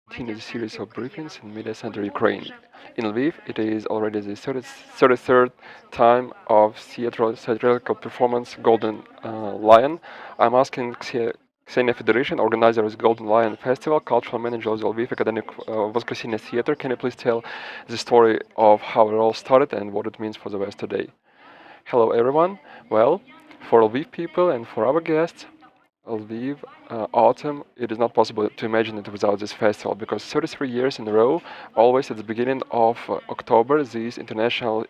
continued series of briefings in Media Center Ukraine. In Lviv, it is already the 33rd time of theatrical performance Golden Lion. I'm asking Kseniia Fedoryshyna, organizer of the Golden Lion Festival, cultural manager of the Lviv Academic Voskresinnia Theater. Can you please tell the story of how it all started and what it means for the West today? Hello, everyone. Well, for Lviv people and for our guests, Lviv autumn, it is not possible to imagine it without this festival because 33 years in a row, always at the beginning of October, this international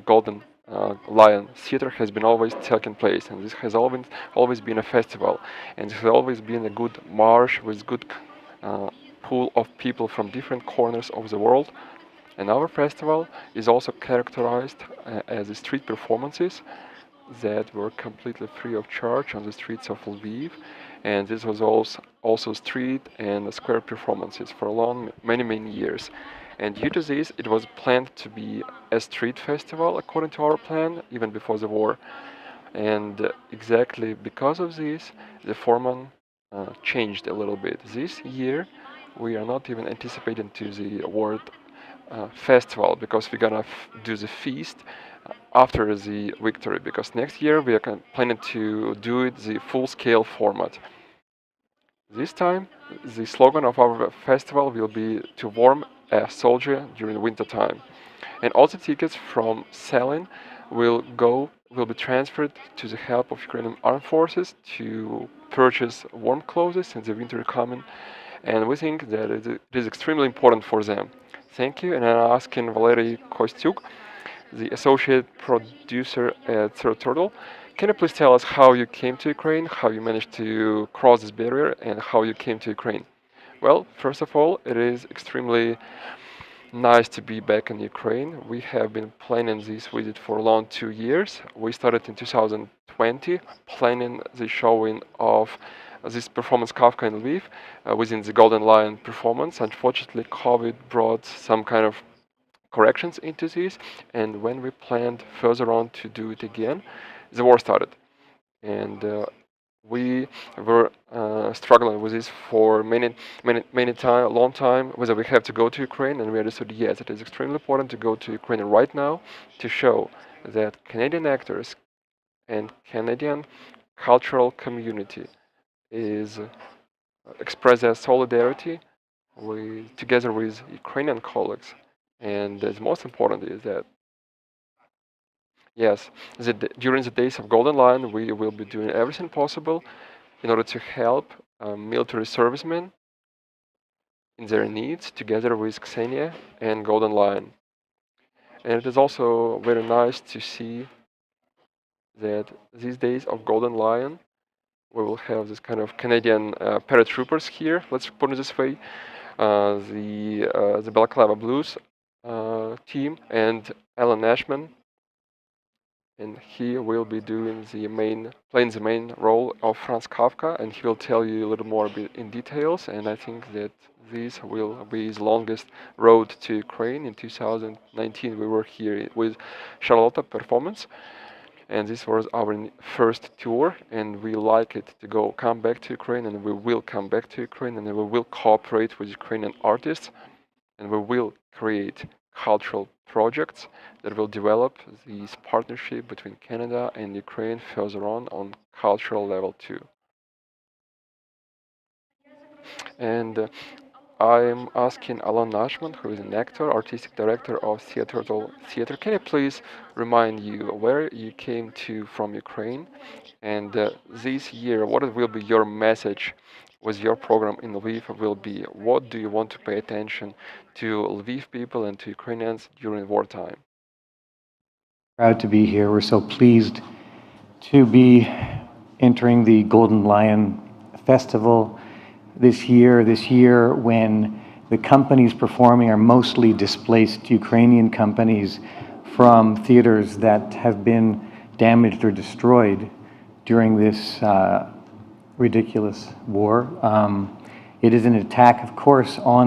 Golden Lion Theater has been always taking place, and this has always been a festival, and it has always been a good march with good pool of people from different corners of the world. And our festival is also characterized as street performances that were completely free of charge on the streets of Lviv, and this was also street and square performances for many years. And due to this, it was planned to be a street festival according to our plan, even before the war. And exactly because of this, the format changed a little bit. This year, we are not even anticipating to the word festival because we're gonna do the feast after the victory, because next year we are planning to do it the full-scale format. This time, the slogan of our festival will be to warm a soldier during winter time, and all the tickets from selling will be transferred to the help of Ukrainian armed forces to purchase warm clothes in the winter coming, and we think that it is extremely important for them. Thank you, and I'm asking Valerii Kostiuk, the associate producer at Theaturtle. Can you please tell us how you came to Ukraine, how you managed to cross this barrier, and how you came to Ukraine? Well, first of all, it is extremely nice to be back in Ukraine. We have been planning this visit for a long 2 years. We started in 2020, planning the showing of this performance Kafka in Lviv within the Golden Lion performance. Unfortunately, COVID brought some kind of corrections into this, and when we planned further on to do it again, the war started, and we were struggling with this for long time, whether we have to go to Ukraine, and we understood yes, it is extremely important to go to Ukraine right now to show that Canadian actors and Canadian cultural community is express their solidarity together with Ukrainian colleagues. And the most important is that, yes, during the days of Golden Lion, we will be doing everything possible in order to help military servicemen in their needs together with Kseniia and Golden Lion. And it is also very nice to see that these days of Golden Lion, we will have this kind of Canadian paratroopers here, let's put it this way, the Balaklava Blues team, and Alon Nashman, and he will be playing the main role of Franz Kafka, and he will tell you a little more in details. And I think that this will be his longest road to Ukraine. In 2019, we were here with Charlotte performance, and this was our first tour, and we like it to come back to Ukraine, and we will come back to Ukraine, and we will cooperate with Ukrainian artists, and we will create cultural projects that will develop this partnership between Canada and Ukraine further on cultural level too. And I'm asking Alon Nashman, who is an actor, artistic director of Theaturtle Theater. Can you please remind you where you came to from Ukraine, and this year, what will be your message with your program in Lviv will be? What do you want to pay attention to Lviv people and to Ukrainians during wartime? Proud to be here. We're so pleased to be entering the Golden Lion Festival this year when the companies performing are mostly displaced Ukrainian companies from theaters that have been damaged or destroyed during this ridiculous war. It is an attack, of course, on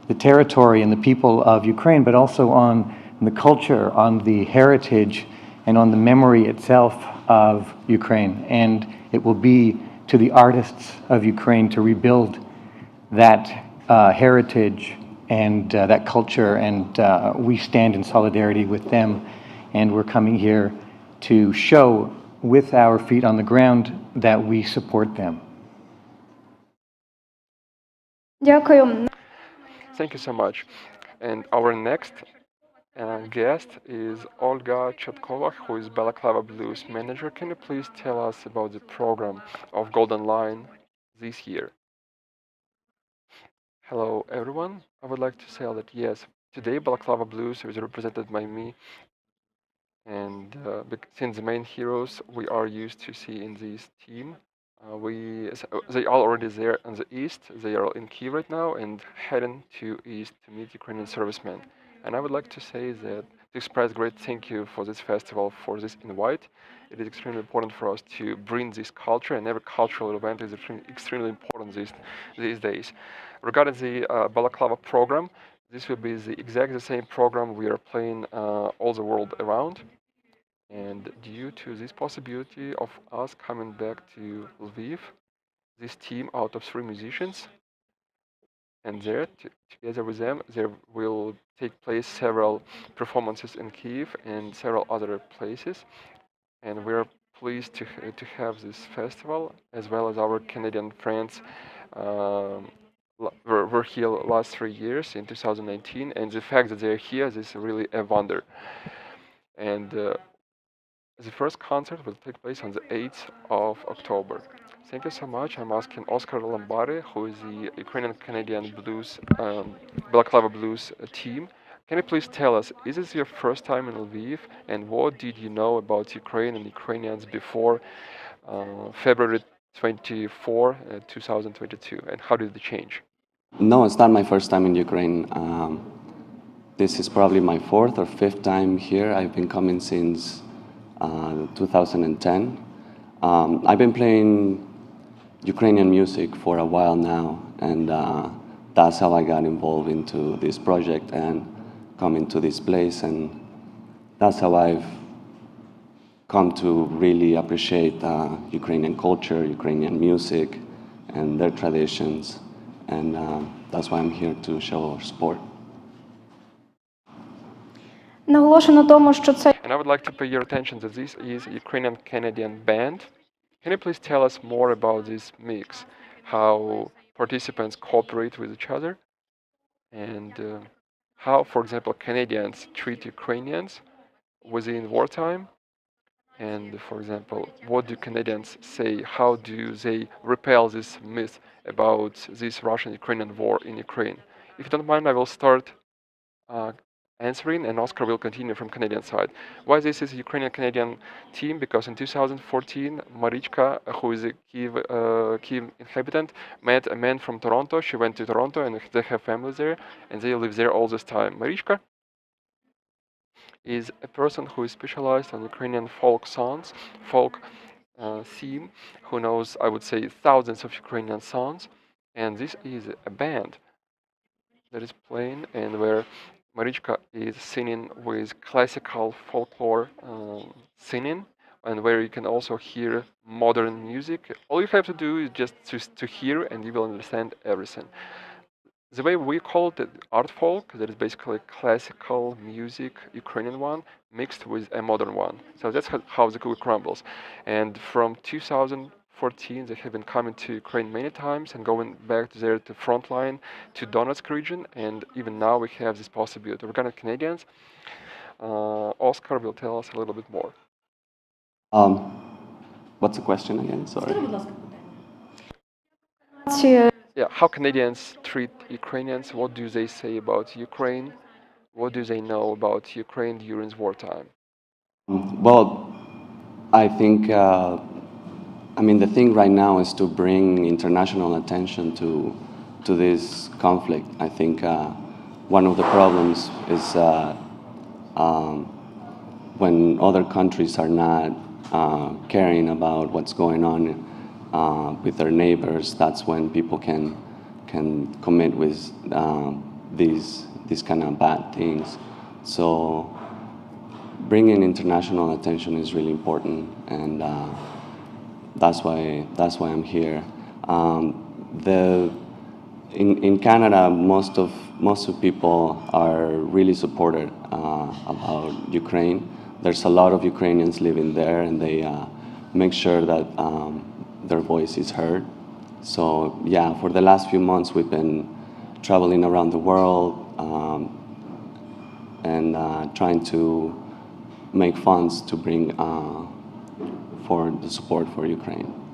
the territory and the people of Ukraine, but also on the culture, on the heritage, and on the memory itself of Ukraine. And it will be to the artists of Ukraine to rebuild that heritage and that culture, and we stand in solidarity with them, and we're coming here to show with our feet on the ground that we support them. Дякую. Thank you so much. And our next guest is Olga Chertkova, who is Balaklava Blues manager. Can you please tell us about the program of Golden Lion this year? Hello, everyone. I would like to say that yes, today Balaklava Blues is represented by me, and since the main heroes we are used to see in this team, they are already there in the east. They are in Kiev right now and heading to east to meet Ukrainian servicemen. And I would like to say that to express great thank you for this festival, for this invite. It is extremely important for us to bring this culture, and every cultural event is extremely important these days. Regarding the Balaklava program, this will be exactly the same program we are playing all the world around. And due to this possibility of us coming back to Lviv, this team out of 3 musicians, and there, together with them, there will take place several performances in Kiev and several other places. And we're pleased to have this festival, as well as our Canadian friends were here last 3 years in 2019, and the fact that they're here is really a wonder. And the first concert will take place on the 8th of October. Thank you so much. I'm asking Oscar Lambarri, who is the Ukrainian-Canadian Blues, Balaklava Blues team. Can you please tell us, is this your first time in Lviv, and what did you know about Ukraine and Ukrainians before February 24, 2022, and how did it change? No, it's not my first time in Ukraine. This is probably my 4th or 5th time here. I've been coming since 2010. I've been playing Ukrainian music for a while now, and that's how I got involved into this project and coming to this place, and that's how I've come to really appreciate Ukrainian culture, Ukrainian music, and their traditions, and that's why I'm here to show our support. Наголошено на тому, що це And I would like to pay your attention that this is a Ukrainian-Canadian band. Can you please tell us more about this mix, how participants cooperate with each other, and how, for example, Canadians treat Ukrainians within wartime? And, for example, what do Canadians say? How do they repel this myth about this Russian-Ukrainian war in Ukraine? If you don't mind, I will start answering, and Oscar will continue from Canadian side. Why this is a Ukrainian-Canadian team? Because in 2014, Marichka, who is a Kiev inhabitant, met a man from Toronto. She went to Toronto, and they have families there, and they live there all this time. Marichka is a person who is specialized on Ukrainian folk songs, folk theme, who knows, I would say, thousands of Ukrainian songs, and this is a band that is playing and where Marichka is singing with classical folklore singing, and where you can also hear modern music. All you have to do is just to hear, and you will understand everything. The way we call it art folk, that is basically classical music, Ukrainian one, mixed with a modern one. So that's how the cookie crumbles. And from 2014, they have been coming to Ukraine many times and going back there to frontline, to Donetsk region, and even now we have this possibility. Regarding Canadians, Oscar will tell us a little bit more. What's the question again? Sorry. Yeah, how Canadians treat Ukrainians, what do they say about Ukraine, what do they know about Ukraine during wartime? Well, I think, the thing right now is to bring international attention to this conflict. I think one of the problems is when other countries are not caring about what's going on with their neighbors, that's when people can commit with these kind of bad things. So bringing international attention is really important, and that's why I'm here. in Canada, most of people are really supported about Ukraine. There's a lot of Ukrainians living there, and they make sure that their voice is heard. So yeah, for the last few months, we've been traveling around the world and trying to make funds to bring for the support for Ukraine.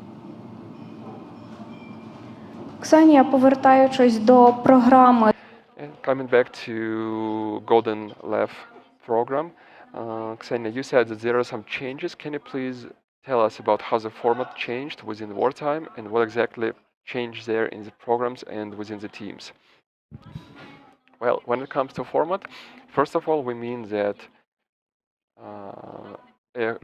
Ксенія, повертаючись до програми, And coming back to Golden Lev program, Ksenia, you said that there are some changes. Can you please tell us about how the format changed within wartime and what exactly changed there in the programs and within the teams? Well, when it comes to format, first of all, we mean that uh, uh,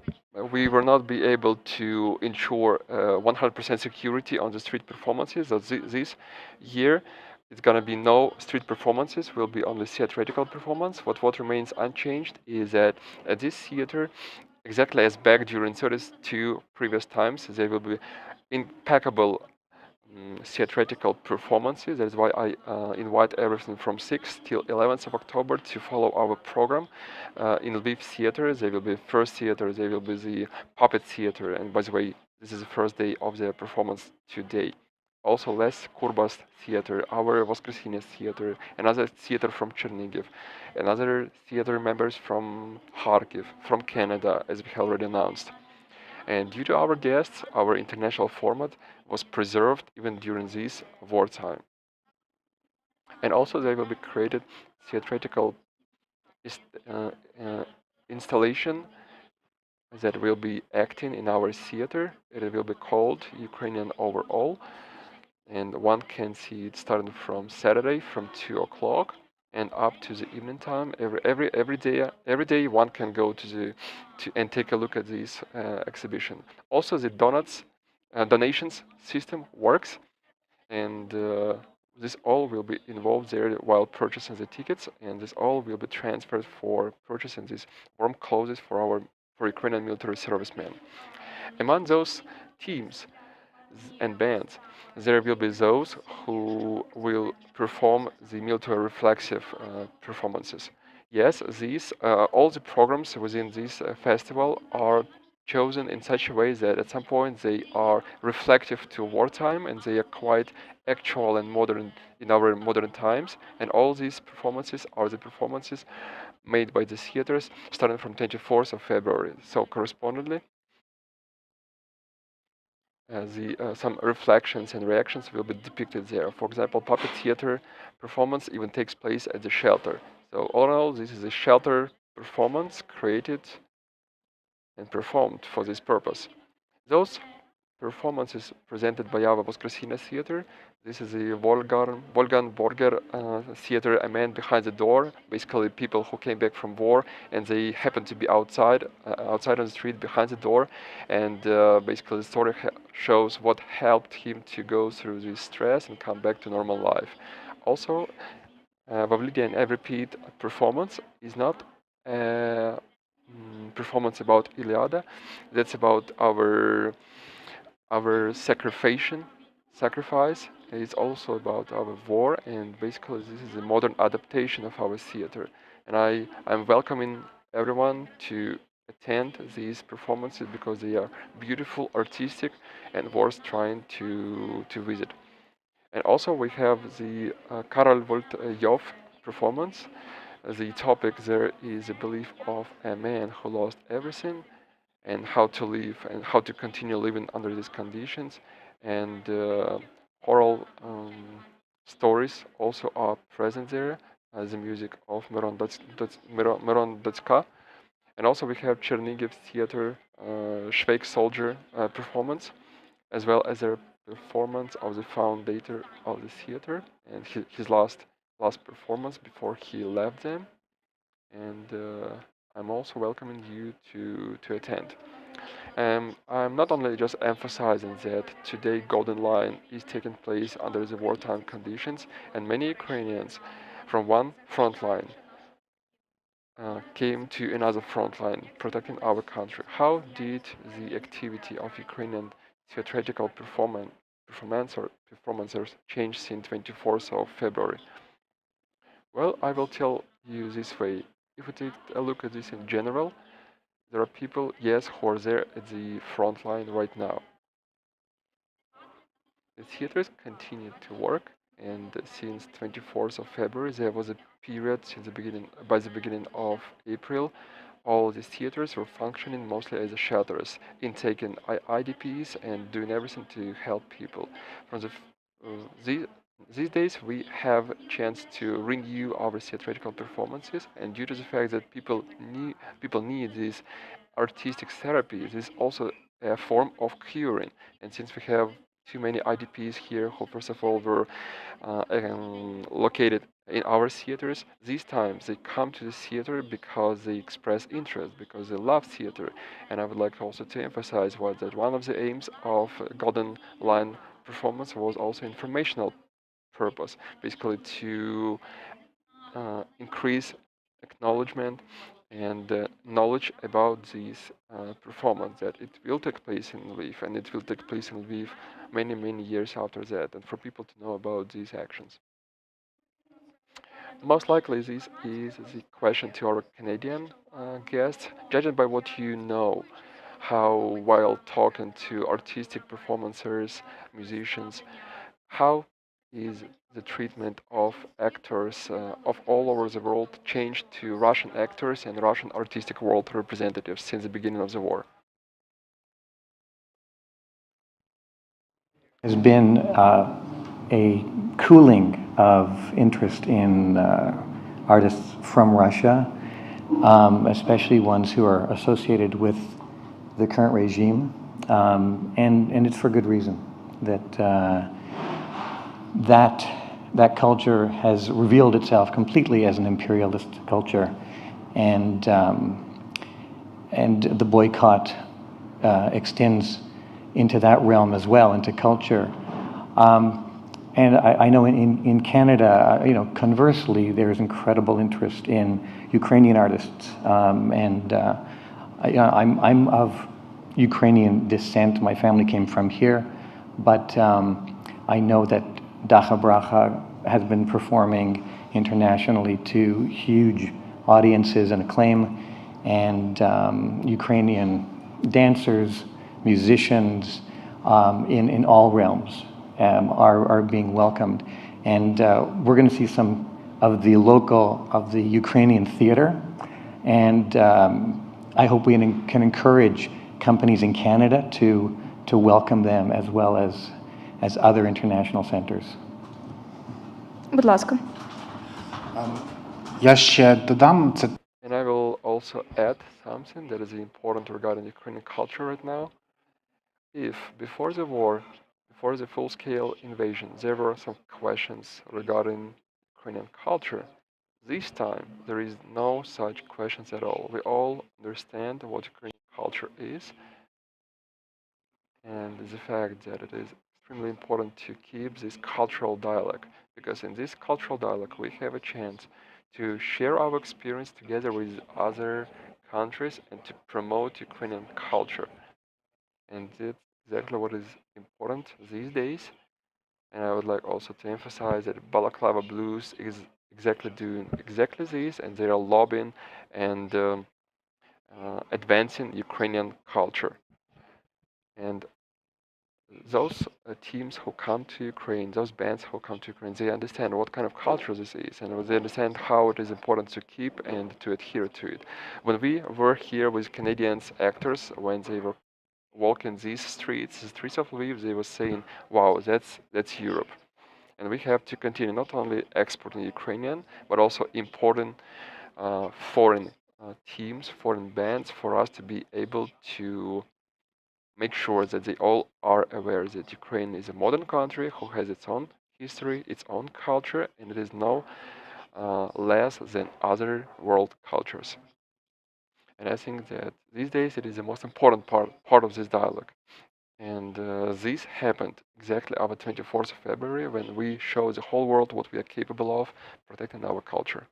we will not be able to ensure 100% security on the street performances. So this year, it's gonna be no street performances. Will be only theatrical performance. What remains unchanged is that at this theater, exactly as back during 32 previous times, there will be impeccable theatrical performances. That is why I invite everyone from 6th till 11th of October to follow our program in Lviv theater. There will be first theater, there will be the puppet theater, and by the way, this is the first day of the performance today. Also, Les Kurbas theater, our Voskresinnia theater, another theater from Chernigiv, another theater members from Kharkiv, from Canada, as we have already announced. And due to our guests, our international format was preserved even during this wartime. And also there will be created theatrical uh, uh, installation that will be acting in our theater. It will be called Ukrainian Overall, and one can see it starting from Saturday from 2 o'clock and up to the evening time. Every day one can go to and take a look at this exhibition. Also, the donations system works, and this all will be involved there while purchasing the tickets, and this all will be transferred for purchasing these warm clothes for Ukrainian military servicemen. Among those teams and bands, there will be those who will perform the military reflexive performances. Yes, these all the programs within this festival are chosen in such a way that at some point they are reflective to wartime and they are quite actual and modern in our modern times. And all these performances are the performances made by the theaters starting from 24th of February. So correspondingly, some reflections and reactions will be depicted there. For example, puppet theater performance even takes place at the shelter. So all in all, this is a shelter performance created and performed for this purpose. Those performances presented by our Voskresinnia theater. This is the Wolgan Borger theater, a man behind the door, basically people who came back from war and they happen to be outside on the street behind the door, and basically the story shows what helped him to go through this stress and come back to normal life. Also, Valerii and I repeat performance is not a performance about Iliada, that's about our sacrifice. It's also about our war, and basically this is a modern adaptation of our theater. And I'm welcoming everyone to attend these performances because they are beautiful, artistic, and worth trying to visit. And also we have the Karol Volt performance. The topic there is a belief of a man who lost everything and how to live and how to continue living under these conditions. And oral stories also are present there, as the music of Miron Dotska. And also we have Chernigiv Theater Shveik Soldier performance, as well as a performance of the founder of the theater and his last performance before he left them. And I'm also welcoming you to attend. I'm not only just emphasizing that today Golden Line is taking place under the wartime conditions, and many Ukrainians from one front line came to another front line protecting our country. How did the activity of Ukrainian theatrical performancers changed since 24th of February? Well, I will tell you this way. If we take a look at this in general, there are people, yes, who are there at the front line right now. The theaters continue to work, and since 24th of February, there was a period since by the beginning of April, all these theaters were functioning mostly as shelters, intaking IDPs and doing everything to help people. From the, these days, we have a chance to renew our theatrical performances, and due to the fact that people need this artistic therapy, this is also a form of curing. And since we have too many IDPs here who, first of all, were located in our theaters, these times they come to the theater because they express interest, because they love theater. And I would like also to emphasize that one of the aims of Golden Lion performance was also informational purpose, basically to increase acknowledgement and knowledge about this performance, that it will take place in Lviv, and it will take place in Lviv many, many years after that, and for people to know about these actions. Most likely, this is the question to our Canadian guests. Judging by what you know, how while talking to artistic performers, musicians, how is the treatment of actors of all over the world changed to Russian actors and Russian artistic world representatives since the beginning of the war? Has been a cooling of interest in artists from Russia, especially ones who are associated with the current regime, and it's for good reason that that culture has revealed itself completely as an imperialist culture, and the boycott extends into that realm as well, into culture. And I know in Canada, conversely, there's incredible interest in Ukrainian artists, and I'm of Ukrainian descent. My family came from here, but I know that Dacha Bracha has been performing internationally to huge audiences and acclaim, and Ukrainian dancers, musicians in all realms are being welcomed. And we're going to see some of the Ukrainian theater, and I hope we can encourage companies in Canada to welcome them as well as other international centers. Будь ласка. Я ще додам це. And I will also add something that is important regarding Ukrainian culture right now. If before the war, before the full-scale invasion, there were some questions regarding Ukrainian culture, this time there is no such questions at all. We all understand what Ukrainian culture is, and the fact that it is extremely important to keep this cultural dialogue, because in this cultural dialogue we have a chance to share our experience together with other countries and to promote Ukrainian culture. And that's exactly what is important these days. And I would like also to emphasize that Balaklava Blues is exactly doing exactly this, and they are lobbying and advancing Ukrainian culture. And those teams who come to Ukraine, those bands who come to Ukraine, they understand what kind of culture this is, and they understand how it is important to keep and to adhere to it. When we were here with Canadians actors, when they were walking these streets, the streets of Lviv, they were saying, "Wow, that's Europe," and we have to continue not only exporting Ukrainian, but also importing foreign teams, foreign bands, for us to be able to make sure that they all are aware that Ukraine is a modern country who has its own history, its own culture, and it is no less than other world cultures. And I think that these days it is the most important part of this dialogue. And this happened exactly on the 24th of February, when we show the whole world what we are capable of protecting our culture.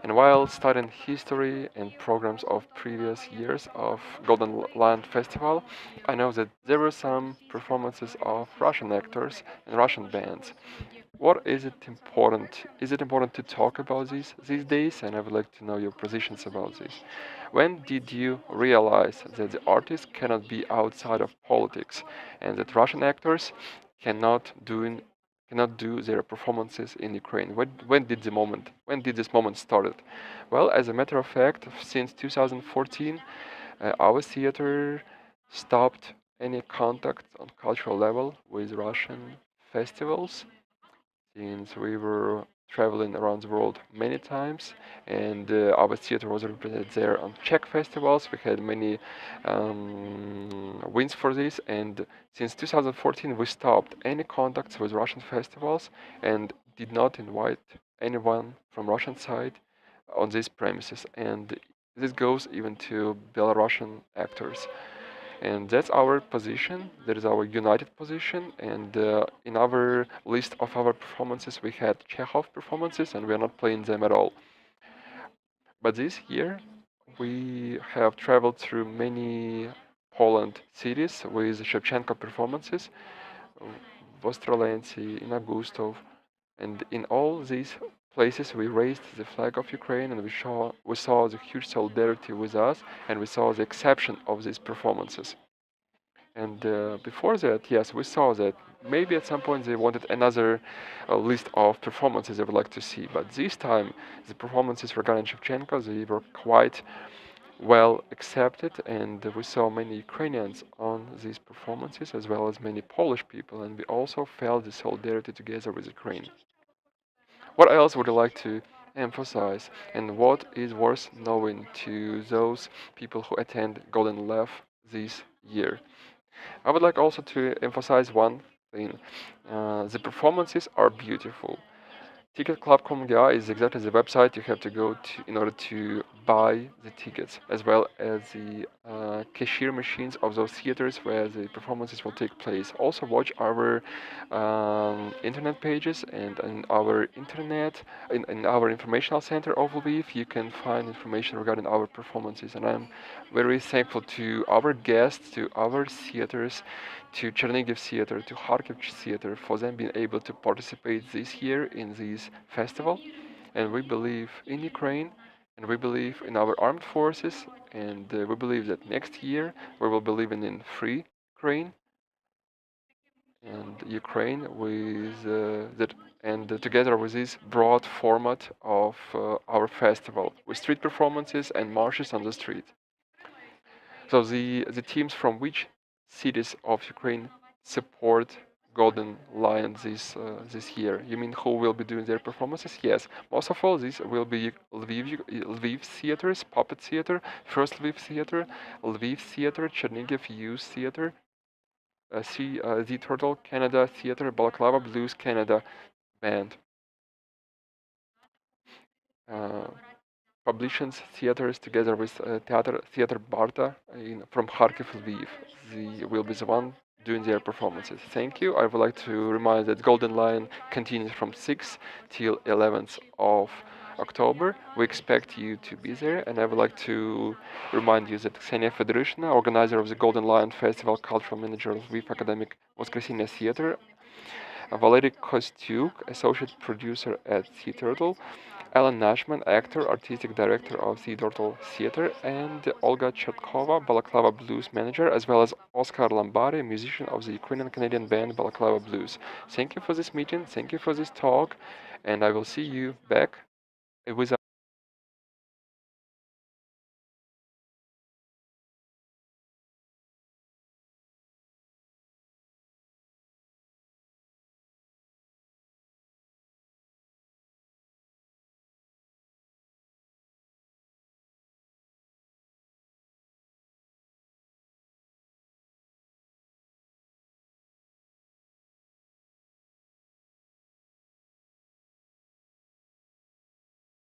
And while studying history and programs of previous years of Golden Lion Festival, I know that there were some performances of Russian actors and Russian bands. What is it important? Is it important to talk about this these days? And I would like to know your positions about this. When did you realize that the artist cannot be outside of politics and that Russian actors cannot do cannot do their performances in Ukraine? When did this moment started? Well, as a matter of fact, since 2014, our theater stopped any contact on cultural level with Russian festivals since we were traveling around the world many times, and our theater was represented there on Czech festivals. We had many wins for this, and since 2014 we stopped any contacts with Russian festivals and did not invite anyone from Russian side on these premises. And this goes even to Belarusian actors. And that's our position. That is our united position. And in our list of our performances, we had Chekhov performances, and we are not playing them at all. But this year, we have traveled through many Poland cities with Shevchenko performances, Voskresinnia, in Augustov, and in all these places we raised the flag of Ukraine, and we saw the huge solidarity with us, and we saw the exception of these performances. And before that, yes, we saw that maybe at some point they wanted another list of performances they would like to see. But this time, the performances regarding Shevchenko, they were quite well accepted, and we saw many Ukrainians on these performances, as well as many Polish people, and we also felt the solidarity together with Ukraine. What else would you like to emphasize, and what is worth knowing to those people who attend Golden Lev this year? I would like also to emphasize one thing. The performances are beautiful. Ticketclub.com is exactly the website you have to go to in order to buy the tickets, as well as the cashier machines of those theaters where the performances will take place. Also, watch our internet pages, and in our informational center of Lviv, you can find information regarding our performances. And I'm very thankful to our guests, to our theaters, to Chernigiv Theater, to Kharkiv Theater, for them being able to participate this year in this festival. And we believe in Ukraine, and we believe in our armed forces, and we believe that next year we will be living in free Ukraine, and Ukraine with that, and together with this broad format of our festival with street performances and marches on the street. So the teams from which cities of Ukraine support Golden Lion this year? You mean who will be doing their performances? Yes, most of all, these will be Lviv theaters, Puppet Theater, First Lviv Theater, Lviv Theater, Chernigiv Youth Theater, Theaturtle Canada Theater, Balaklava Blues Canada Band. Uh, Publications theaters together with Theater Barta from Kharkiv, Lviv. They will be the one doing their performances. Thank you. I would like to remind that Golden Lion continues from 6th till 11th of October. We expect you to be there, and I would like to remind you that Kseniia Fedoryshyna, organizer of the Golden Lion Festival, cultural manager of Lviv Academic Voskresinnia Theater, Valerii Kostiuk, associate producer at Theaturtle, Alon Nashman, actor, artistic director of Theaturtle Theater, and Olga Chertkova, Balaklava Blues manager, as well as Oscar Lambarri, musician of the Ukrainian-Canadian band Balaklava Blues. Thank you for this meeting, thank you for this talk, and I will see you back with